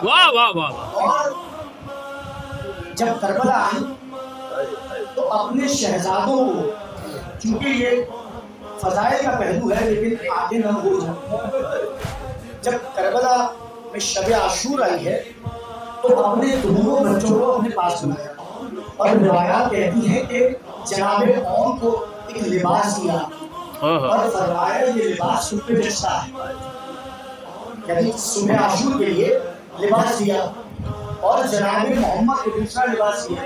واہ واہ واہ. اور جب کربلا آئی تو اپنے شہزادوں کو، چونکہ یہ فضائل کا پہلو ہے لیکن آگے نہ ہو جائے، جب کربلا میں شب عاشور آئی ہے تو اپنے دونوں بچوں کو اپنے پاس بلایا، اور روایات کہتی ہیں کہ جناب قوم کو ایک لباس دیا اور فرمایا یہ لباس تم پہ جچتا ہے، یعنی صبح عاشور کے لیے لباس دیا، اور جناب محمد کو دوسرا لباس دیا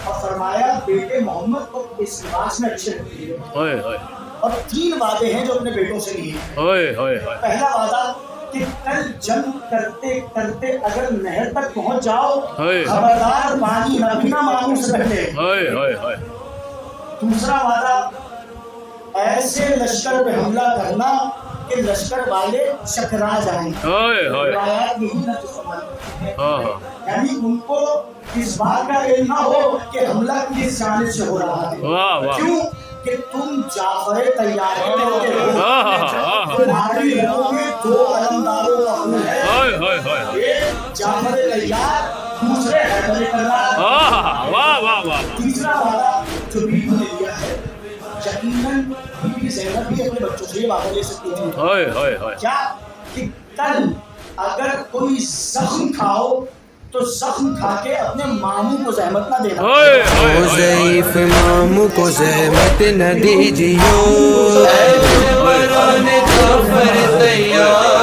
اور فرمایا بیٹے محمد کو اس لباس میں اچھے لگتے ہیں. اور 3 وعدے ہیں جو اپنے بیٹوں سے لیے. پہلا وعدہ کہ کل جنگ کرتے کرتے اگر نہر تک پہنچ جاؤ خبردار پانی نہ پینا مانگوں سے پہلے. دوسرا وعدہ ایسے لشکر پہ حملہ کرنا کہ لشکر والے چکرا جائیں. روایات یہی نہ سمجھتے ہیں، یعنی ان کو اس بات کا علم نہ ہو کہ حملہ کس جانب سے ہو رہا ہے. کیوں کہ تم جعفر تیار ہوتے ہو، تمہاری لوگوں میں 2 علمداروں کا خون ہے، ایک جعفر تیار، دوسرے حیدر کرار. تیسرا وعدہ جو بیوی نے لیا ہے، یقیناً بیوی زینب بھی اپنے بچوں سے یہ وعدہ لے سکتی تھی کیا کہ کل اگر کوئی زخم کھاؤ تو زخم کھا کے اپنے ماموں کو زحمت نہ دینا. ضعیف ماموں کو زحمت نہ دیجیو، اے دشمنوں نے کافر تیار